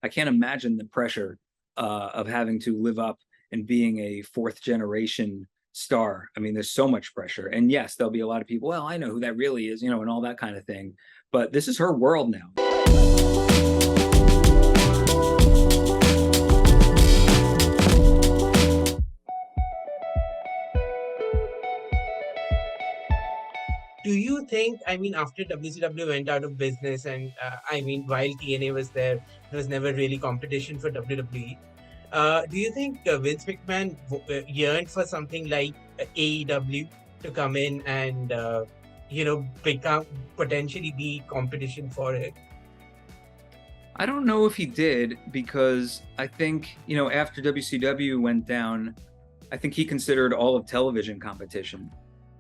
I can't imagine the pressure of having to live up and being a fourth generation star. I mean, there's so much pressure. And yes, there'll be a lot of people, well, I know who that really is, and all that kind of thing. But this is her world now. Do you think, after WCW went out of business and while TNA was there was never really competition for WWE. Do you think Vince McMahon yearned for something like AEW to come in and, become potentially be competition for it? I don't know if he did, because I think, after WCW went down, I think he considered all of television competition.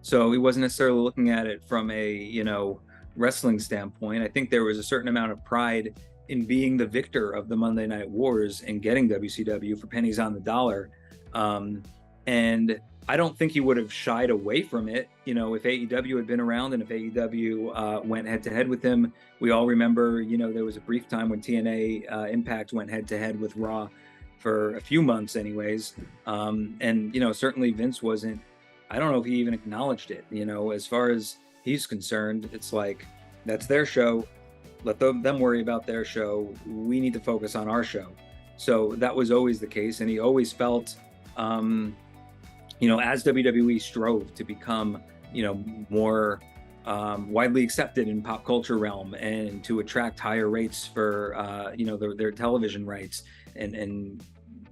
So he wasn't necessarily looking at it from a, wrestling standpoint. I think there was a certain amount of pride in being the victor of the Monday Night Wars and getting WCW for pennies on the dollar. And I don't think he would have shied away from it. If AEW had been around and if AEW went head to head with him. We all remember, there was a brief time when TNA Impact went head to head with Raw for a few months anyways. And, certainly Vince wasn't, I don't know if he even acknowledged it. As far as he's concerned, it's like, that's their show. Let them worry about their show. We need to focus on our show. So that was always the case. And he always felt, as WWE strove to become, more widely accepted in pop culture realm and to attract higher rates for, their television rights and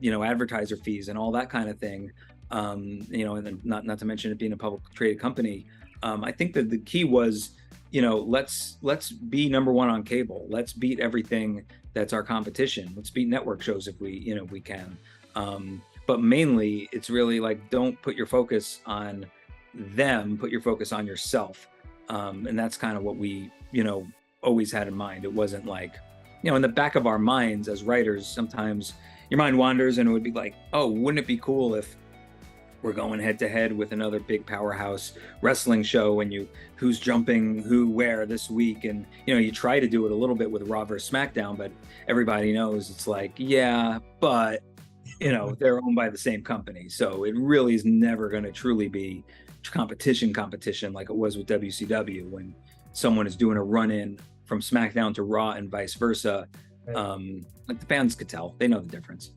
advertiser fees and all that kind of thing. And then not to mention it being a public traded company. I think that the key was, let's be number one on cable. Let's beat everything that's our competition. Let's beat network shows if we can. But mainly it's really like, don't put your focus on them, put your focus on yourself. And that's kind of what we, always had in mind. It wasn't like, in the back of our minds as writers, sometimes your mind wanders and it would be like, oh, wouldn't it be cool if we're going head to head with another big powerhouse wrestling show and who's jumping who where this week. And, you try to do it a little bit with Raw versus SmackDown, but everybody knows it's like, yeah, but, they're owned by the same company. So it really is never going to truly be competition like it was with WCW when someone is doing a run in from SmackDown to Raw and vice versa. Right. Like the fans could tell, they know the difference.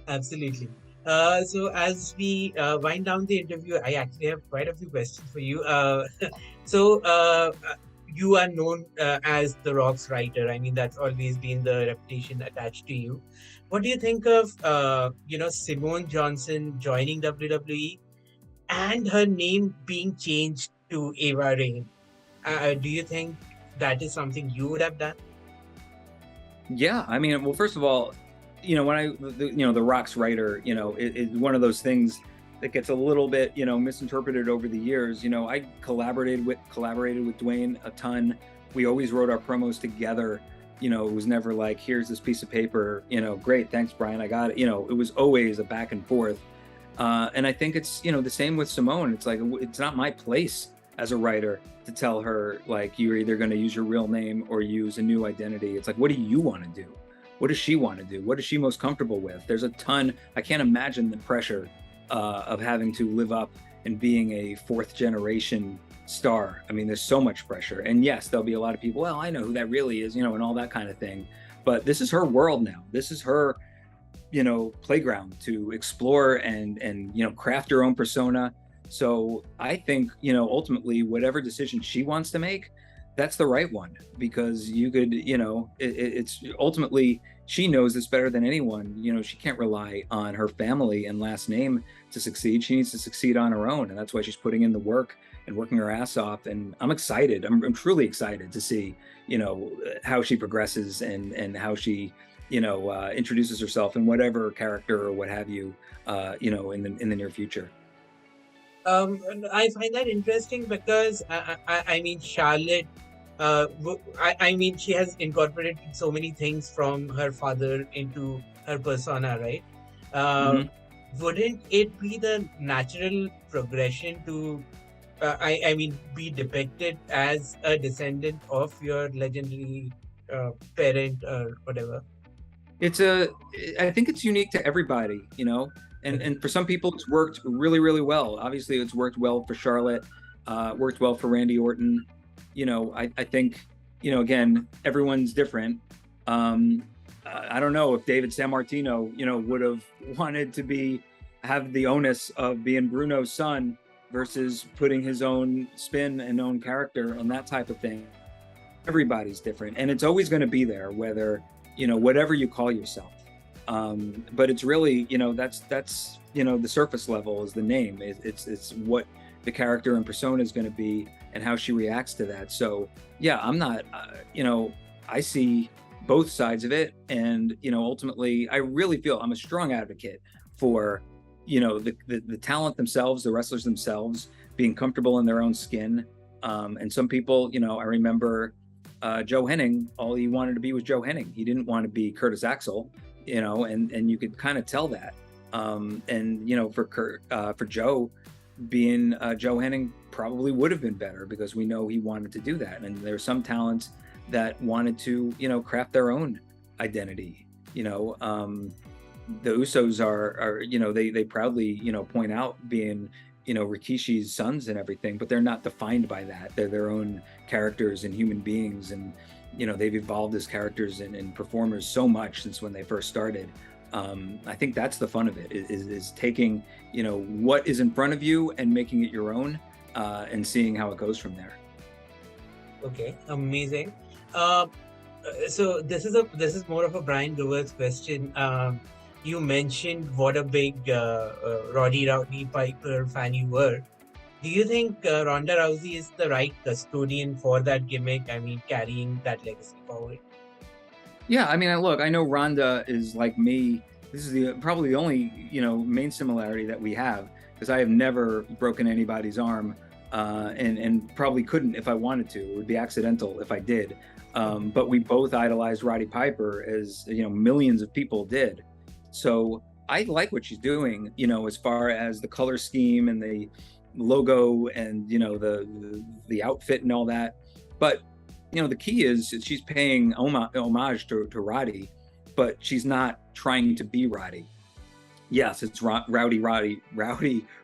Absolutely. So as we wind down the interview, I actually have quite a few questions for you. So you are known as The Rock's writer. That's always been the reputation attached to you. What do you think of, Simone Johnson joining WWE and her name being changed to Ava Raine? Do you think that is something you would have done? Yeah, well, first of all, when The Rock's writer, it's one of those things that gets a little bit, misinterpreted over the years. I collaborated with Dwayne a ton. We always wrote our promos together. It was never like, here's this piece of paper, great, thanks, Brian, I got it. It was always a back and forth. And I think it's, the same with Simone. It's like, it's not my place as a writer to tell her, like, you're either going to use your real name or use a new identity. It's like, what do you want to do? What does she want to do? What is she most comfortable with? There's a ton. I can't imagine the pressure of having to live up and being a fourth generation star. There's so much pressure. And yes, there'll be a lot of people, well, I know who that really is, and all that kind of thing. But this is her world now. This is her, playground to explore and craft her own persona. So I think, ultimately, whatever decision she wants to make, that's the right one, because you could, it's ultimately, she knows this better than anyone. She can't rely on her family and last name to succeed. She needs to succeed on her own. And that's why she's putting in the work and working her ass off. And I'm excited. I'm truly excited to see, how she progresses and how she, introduces herself in whatever character or what have you, in the near future. I find that interesting because Charlotte. She has incorporated so many things from her father into her persona, right? Wouldn't it be the natural progression to, be depicted as a descendant of your legendary parent or whatever? It's I think it's unique to everybody, you know, Okay. and for some people it's worked really, really well. Obviously, it's worked well for Charlotte, worked well for Randy Orton. You know, I think, you know, again, everyone's different. Um, I don't know if David Sammartino, you know, would have wanted to have the onus of being Bruno's son versus putting his own spin and own character and that type of thing. Everybody's different, and it's always going to be there, whether, you know, whatever you call yourself. But it's really, you know, that's you know, the surface level is the name. It's what the character and persona is going to be and how she reacts to that. So yeah, I'm not, you know, I see both sides of it, and you know, ultimately, I really feel I'm a strong advocate for, you know, the talent themselves, the wrestlers themselves, being comfortable in their own skin. And some people, you know, I remember Joe Henning, all he wanted to be was Joe Henning. He didn't want to be Curtis Axel, you know, and you could kind of tell that. And you know, for Joe, being Joe Henning probably would have been better, because we know he wanted to do that. And there's some talents that wanted to, you know, craft their own identity. You know, the Usos are, you know, they proudly, you know, point out being, you know, Rikishi's sons and everything, but they're not defined by that. They're their own characters and human beings, and you know, they've evolved as characters and performers so much since when they first started. I think that's the fun of it, is taking, you know, what is in front of you and making it your own, and seeing how it goes from there. Okay, amazing. Uh, so this is more of a Brian Gewirtz question. You mentioned what a big Roddy Piper fan you were. Do you think Ronda Rousey is the right custodian for that gimmick? I mean, carrying that legacy forward. Yeah, I mean, look, I know Ronda is like me. This is probably the only, you know, main similarity that we have, because I have never broken anybody's arm, and probably couldn't if I wanted to. It would be accidental if I did. But we both idolized Roddy Piper, as you know, millions of people did. So I like what she's doing, you know, as far as the color scheme and the logo and, you know, the outfit and all that. But you know, the key is she's paying homage to Roddy, but she's not trying to be Roddy. Yes, it's Rowdy Ronda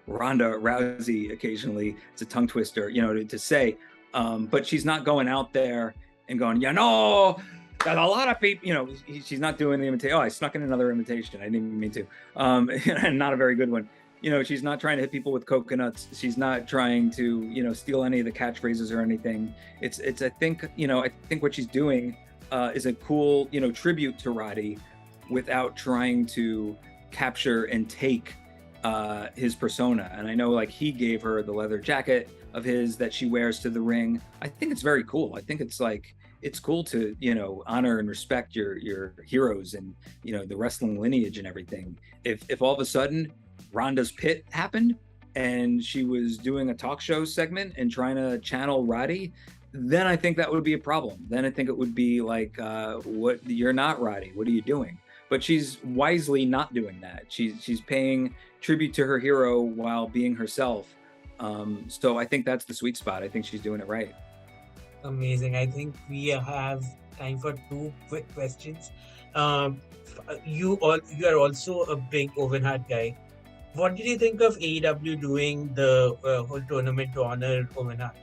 Rousey occasionally. It's a tongue twister, you know, to say, but she's not going out there and going, you know, there's a lot of people, you know, she's not doing the imitation. Oh, I snuck in another imitation. I didn't mean to, and not a very good one. You know, she's not trying to hit people with coconuts. She's not trying to, you know, steal any of the catchphrases or anything. It's I think, you know, I think what she's doing is a cool, you know, tribute to Roddy, without trying to capture and take his persona. And I know, like, he gave her the leather jacket of his that she wears to the ring. I think it's very cool. I think it's like, it's cool to, you know, honor and respect your heroes and, you know, the wrestling lineage and everything. If all of a sudden Ronda's pit happened and she was doing a talk show segment and trying to channel Roddy, then I think that would be a problem. Then I think it would be like, what, you're not Roddy, what are you doing? But she's wisely not doing that. She's paying tribute to her hero while being herself. So I think that's the sweet spot. I think she's doing it right. Amazing. I think we have time for two quick questions. You are also a big Owen Hart guy. What did you think of AEW doing the whole tournament to honor Owen Hart?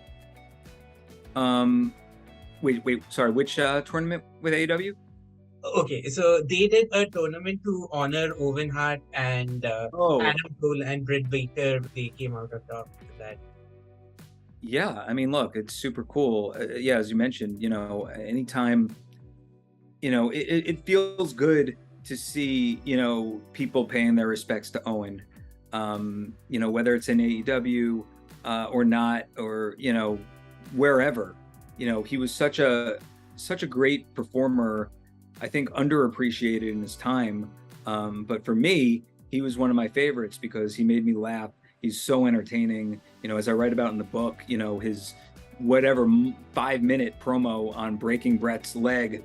Wait, sorry, which tournament with AEW? Okay, so they did a tournament to honor Owen Hart, and Oh, Adam Cole and Britt Baker. They came out on top of that. yeah. I mean, look, it's super cool. Yeah, as you mentioned, you know, anytime, you know, it feels good to see, you know, people paying their respects to Owen. You know, whether it's in AEW or not, or, you know, wherever. You know, he was such a great performer. I think underappreciated in his time. But for me, he was one of my favorites because he made me laugh. He's so entertaining. You know, as I write about in the book, you know, his whatever 5-minute promo on breaking Brett's leg,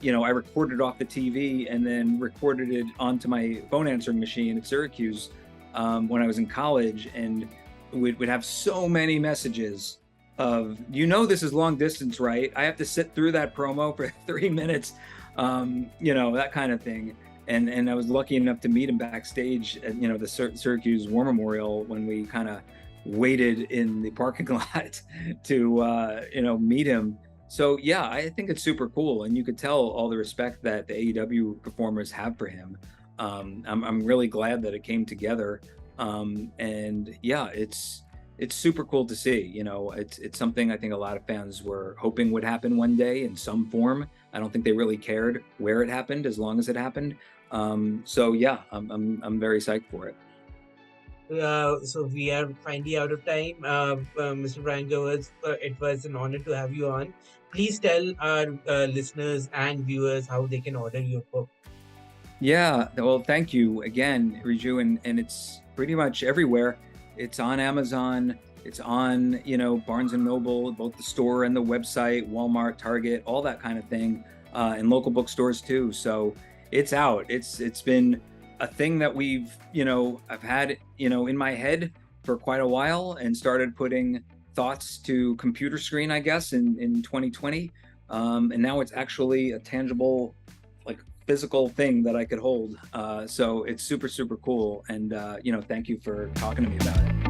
you know, I recorded off the TV and then recorded it onto my phone answering machine at Syracuse when I was in college, and we'd have so many messages of, this is long distance, right? I have to sit through that promo for 3 minutes, that kind of thing. And I was lucky enough to meet him backstage at, the Syracuse War Memorial when we kind of waited in the parking lot to, meet him. So yeah, I think it's super cool, and you could tell all the respect that the AEW performers have for him. I'm really glad that it came together, and yeah, it's super cool to see. It's something I think a lot of fans were hoping would happen one day in some form. I don't think they really cared where it happened as long as it happened. So yeah, I'm very psyched for it. So we are finally out of time. Mr. Brian Gewirtz, it was an honor to have you on. Please tell our listeners and viewers how they can order your book. Yeah, well, thank you again, Riju, and it's pretty much everywhere. It's on Amazon. It's on, Barnes and Noble, both the store and the website, Walmart, Target, all that kind of thing, and local bookstores too. So it's out. It's been a thing that I've had, in my head for quite a while, and started putting thoughts to computer screen, I guess, in 2020. And now it's actually a tangible, like, physical thing that I could hold. So it's super, super cool. And, thank you for talking to me about it.